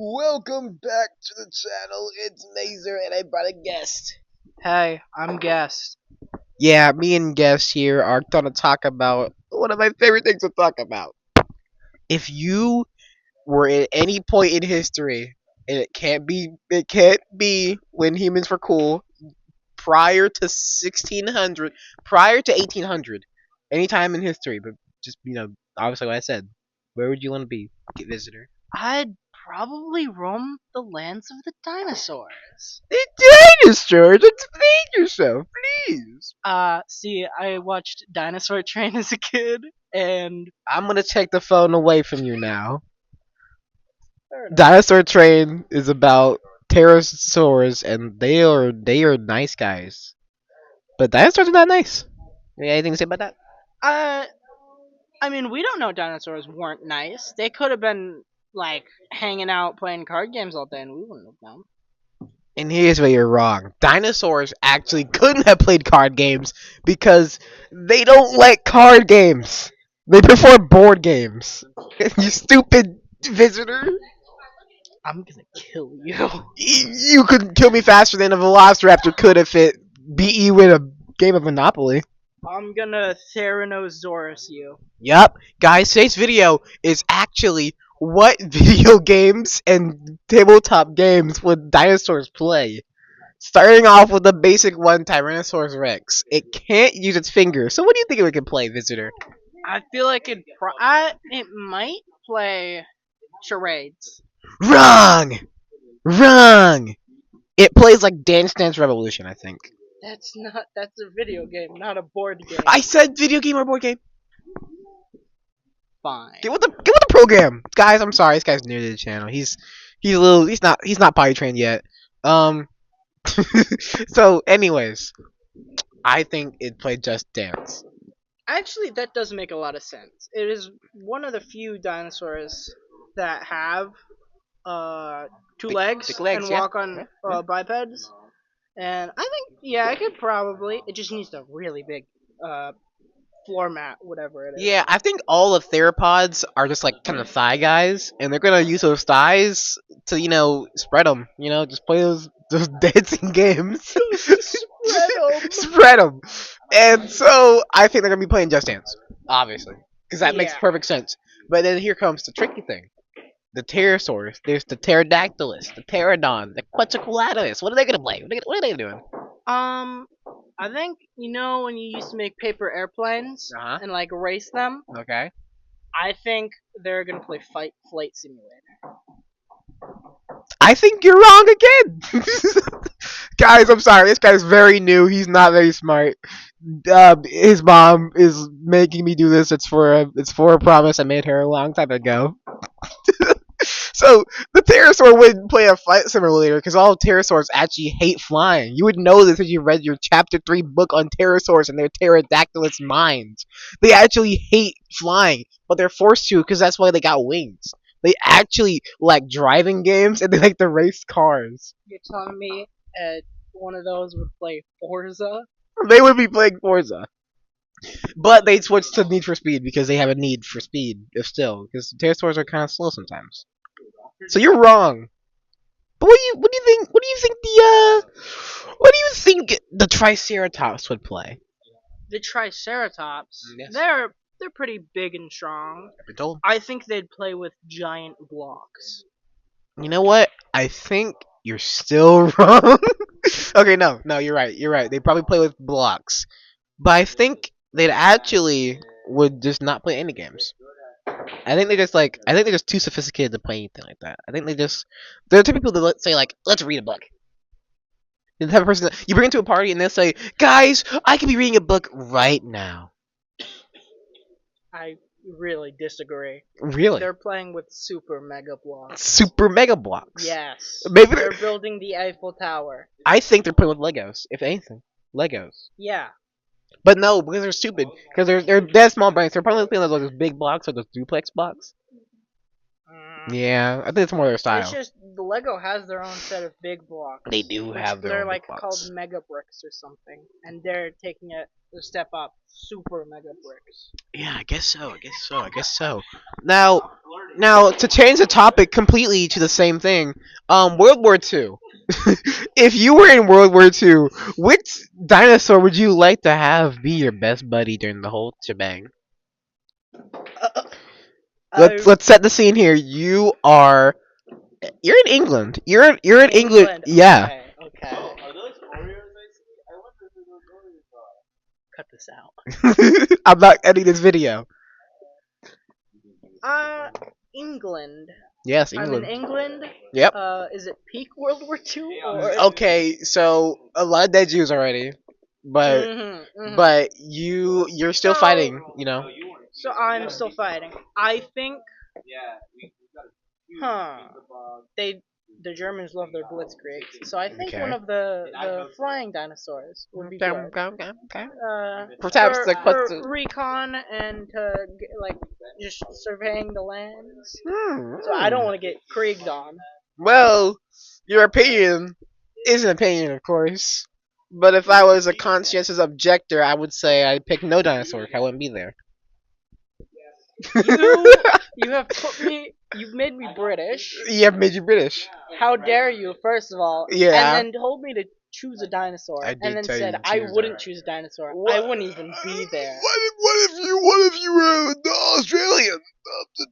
Welcome back to the channel. It's Mazer, and I brought a guest. Hey, I'm Guest. Yeah, me and guest here are gonna talk about one of my favorite things to talk about. If you were at any point in history, and it can't be when humans were cool, prior to 1600, prior to 1800, any time in history, but just obviously what I said. Where would you want to be, visitor? I'd probably roam the lands of the dinosaurs. The dinosaurs. Explain yourself, please. See, I watched Dinosaur Train as a kid, and I'm gonna take the phone away from you now. fair enough. Dinosaur Train is about pterosaurs, and they are nice guys. But dinosaurs are not nice. You got anything to say about that? Uh, I mean, we don't know dinosaurs weren't nice. They could have been like hanging out playing card games all day, and we wouldn't have known. And here's where you're wrong. Dinosaurs actually couldn't have played card games because they don't like card games. They prefer board games. You stupid visitor. I'm gonna kill you. You could kill me faster than a velociraptor could if it beat you in a game of Monopoly. I'm gonna Tyrannosaurus you. Yup. Guys, today's video is actually what video games and tabletop games would dinosaurs play. Starting off with the basic one, Tyrannosaurus Rex. It can't use its fingers, so what do you think it can play, visitor? I feel like it might play charades. Wrong! Wrong! It plays like Dance Dance Revolution, I think. That's a video game, not a board game. I said video game or board game. Fine. Get with the program, guys. I'm sorry, this guy's new to the channel. He's not potty trained yet. Um. So, anyways, I think it played Just Dance. Actually, that does make a lot of sense. It is one of the few dinosaurs that have two Big- legs, big legs, and yeah. walk on bipeds. And I think, yeah, I could probably. It just needs a really big floor mat, whatever it is. Yeah, I think all of theropods are just like kind of thigh guys, and they're gonna use those thighs to spread them. Just play those dancing games. Spread 'em. Spread them. And so I think they're gonna be playing Just Dance, obviously, because that makes Yeah. perfect sense. But then here comes the tricky thing. The pterosaurs. There's the pterodactylus, the pterodon, the quetzalcoatlus. What are they gonna play? What are they doing? I think when you used to make paper airplanes Uh-huh. and like race them. Okay. I think they're gonna play Flight Simulator. I think you're wrong again. Guys, I'm sorry. This guy's very new. He's not very smart. His mom is making me do this. It's for a promise I made her a long time ago. So the pterosaur wouldn't play a flight simulator because all pterosaurs actually hate flying. You would know this if you read your chapter 3 book on pterosaurs and their pterodactylus minds. They actually hate flying, but they're forced to because that's why they got wings. They actually like driving games and they like to race cars. You're telling me one of those would play Forza? They would be playing Forza. But they switched to Need for Speed because they have a need for speed, if still, because pterosaurs are kind of slow sometimes. So you're wrong. But what do you think? What do you think the Triceratops would play? The Triceratops, Yes. they're pretty big and strong. I think they'd play with giant blocks. You know what? I think you're still wrong. Okay, no, you're right. You're right. They probably play with blocks, but I think they'd actually would just not play any games. I think they're just too sophisticated to play anything like that. I think they're the type of people that say like, let's read a book. The type of person that you bring into a party and they'll say, guys, I could be reading a book right now. I really disagree. Really? They're playing with super mega blocks. Super mega blocks. Yes. Maybe They're building the Eiffel Tower. I think they're playing with Legos, if anything. Legos. Yeah. But no, because they're stupid. Because they're dead small brains. They're probably playing those big blocks or those duplex blocks. Yeah, I think it's more their style. It's just the Lego has their own set of big blocks. They do have their They're own like big blocks. called mega bricks or something, and they're taking it a step up, super mega bricks. Yeah, I guess so. Now, Now, to change the topic completely to the same thing, World War Two. If you were in World War Two, which dinosaur would you like to have be your best buddy during the whole shebang? I, Let's set the scene here. You're in England. You're in England. England. Yeah. Okay. Cut this out. I'm not editing this video. England. Yes, I'm in England. England. Yep. Is it peak World War II or? Okay, so a lot of dead Jews already, but Mhm, mhm. but you're still So- fighting. You know. So I'm still fighting. I think. Huh. The Germans love their blitzkrieg, so I think Okay. one of the flying dinosaurs would be good. Okay. Uh, Perhaps for, the for question. recon and to like just surveying the lands. Hmm. So I don't want to get krieged on. Well, your opinion is an opinion, of course. But if I was a conscientious objector, I would say I'd pick no dinosaur. I wouldn't be there. You have put me. You've made me British. Yeah, made you British. How dare you? First of all, Yeah. and then told me to choose a dinosaur, I did and then tell you said to I choose wouldn't that. choose a dinosaur. What? I wouldn't even be there. What if you were the Australian?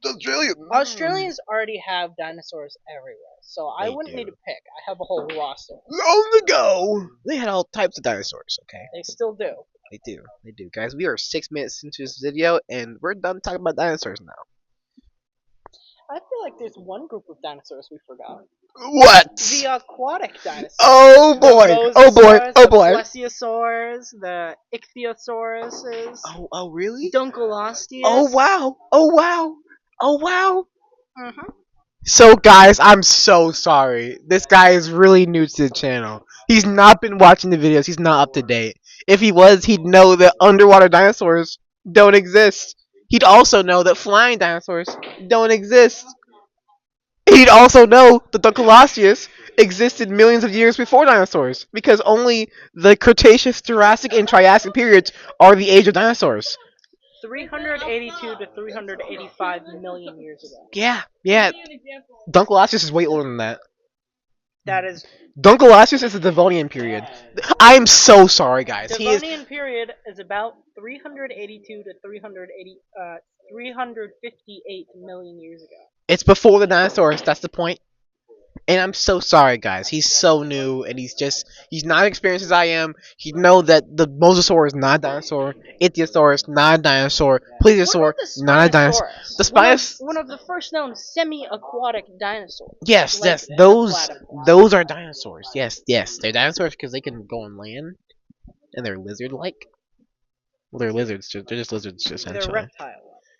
The Australian. Australians already have dinosaurs everywhere, so I They wouldn't do. need to pick. I have a whole roster. Long ago, they had all types of dinosaurs. Okay, They still do. they do. They do, guys. We are 6 minutes into this video, and we're done talking about dinosaurs now. I feel like there's one group of dinosaurs we forgot. What? The aquatic dinosaurs. Oh The boy! Oh boy! mosasaurs, Oh the boy! Plesiosaurs, the ichthyosauruses, Oh really? Dunkleosteus. Oh wow! Oh wow! Oh wow! Mhm. So guys, I'm so sorry. This guy is really new to the channel. He's not been watching the videos. He's not up to date. If he was, he'd know that underwater dinosaurs don't exist. He'd also know that flying dinosaurs don't exist. He'd also know that the Colossus existed millions of years before dinosaurs, because only the Cretaceous, Jurassic, and Triassic periods are the age of dinosaurs. 382 to 385 million years ago. Yeah. Duncolossus is way older than that. That is Duncolossus is the Devonian period. I'm so sorry, guys. He is. Devonian period is about 382 to 358 million years ago. It's before the dinosaurs. That's the point. And I'm so sorry, guys. He's so new, and he's not as experienced as I am. He know that the Mosasaur is not a dinosaur. Ichthyosaurus, not a dinosaur. Plesiosaur, not a dinosaur. The Spinosaurus. One of the first known semi-aquatic dinosaurs. Yes, Like yes. the Those platypus. are dinosaurs. Yes. They're dinosaurs because they can go on land, and they're lizard-like. Well, they're lizards. They're just lizards, They're essentially.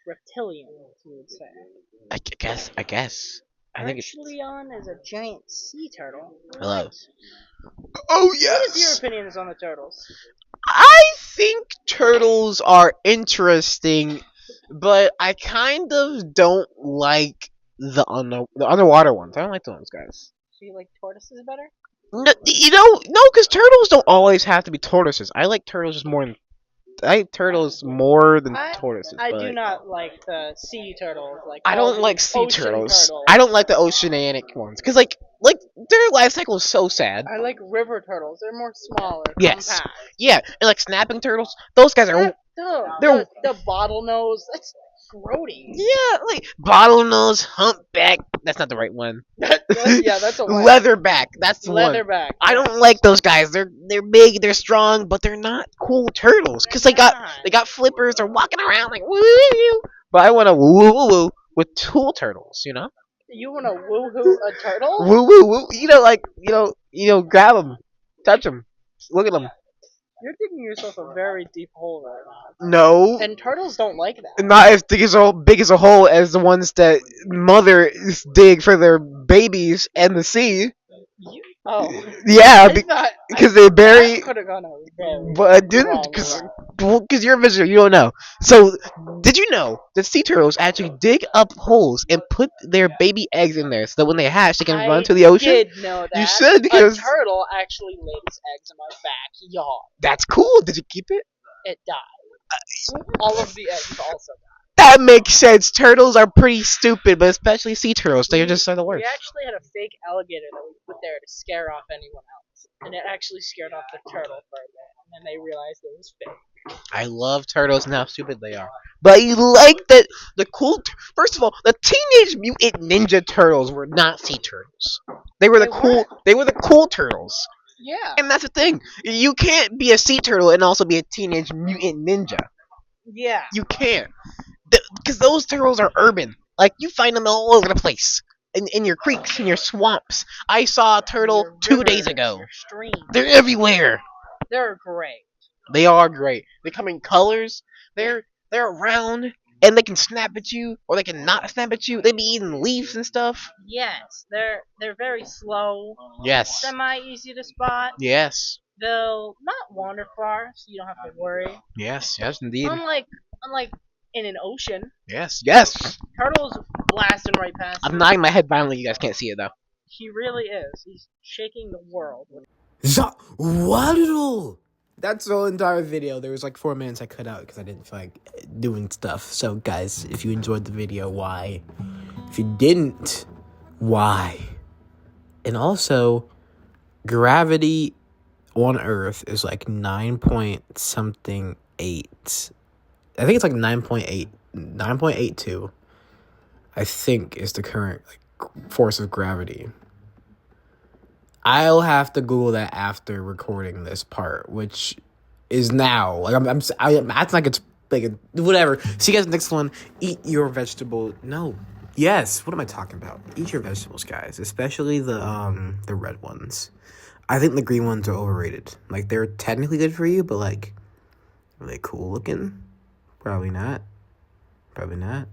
reptilian, you would say. I guess. I think it's. Archleon is a giant sea turtle. Hello. Right. Oh What is your opinions on the turtles? I think turtles are interesting, but I kind of don't like the underwater ones. I don't like those guys. So you like tortoises better? No, no, because turtles don't always have to be tortoises. I like turtles just more than tortoises. I but do not like the sea turtles. Like I all don't the like sea ocean turtles. I don't like the oceanic ones because like their life cycle is so sad. I like river turtles. They're more smaller, Yes. compact. Yeah, and like snapping turtles, those guys are. They're- The bottlenose. That's grody. Yeah, like bottlenose, humpback. That's not the right one. Yeah, that's a one. Leatherback. That's the one. Leatherback. I don't like those guys. They're big, they're strong, but they're not cool turtles. Cause they got flippers. They're walking around like woo woo. But I want to woo woo woo with cool turtles. You know, You want to woohoo a turtle? woo woo woo. Grab them, touch them, look at them. You're digging yourself a very deep hole right now. No, And turtles don't like that. not as big as a hole as the ones that mothers dig for their babies in the sea. Oh. Yeah, I thought because they bury. that could have gone a very But I didn't, wrong because you're a visitor, you don't know. So, did you know that sea turtles actually dig up holes and put their baby eggs in there so that when they hatch, they can run to the ocean? I did know that. You should, because- a turtle actually laid its eggs in my backyard. That's cool. Did you keep it? It died. All of the eggs also died. That makes sense. Turtles are pretty stupid, but especially sea turtles. They just are the worst. We actually had a fake alligator that we put there to scare off anyone else, and it actually scared off the turtle for a bit, and then they realized it was fake. I love turtles and how stupid they are. But you like that the cool. First of all, the Teenage Mutant Ninja Turtles were not sea turtles. They were the They cool. weren't. They were the cool turtles. Yeah. And that's the thing. You can't be a sea turtle and also be a Teenage Mutant Ninja. Yeah. You can't. Because those turtles are urban. Like, you find them all over the place. In your creeks, in your swamps. I saw a turtle Your 2 rivers, days ago. Your streams. They're everywhere. They're great. They are great. They come in colors. They're round. And they can snap at you, or they can not snap at you. They be eating leaves and stuff. Yes, they're very slow, Yes. semi easy to spot. Yes. They'll not wander far, so you don't have to worry. Yes. Yes, indeed. Unlike in an ocean, Yes. Yes. turtles blasting right past. I'm you. nodding my head violently. You guys can't see it, though. He really is. He's shaking the world. Waddle! That's the whole entire video. There was like 4 minutes I cut out because I didn't feel like doing stuff. So, guys, if you enjoyed the video, why? If you didn't, why? And also, gravity on Earth is like 9 point something 8. I think it's like 9.8, 9.82. I think is the current like force of gravity. I'll have to Google that after recording this part, which is now. Like I'm acting like it's like whatever. See you guys next one. Eat your vegetable. No. Yes. What am I talking about? Eat your vegetables, guys. Especially the red ones. I think the green ones are overrated. Like they're technically good for you, but like, are they cool looking? Probably not. Probably not.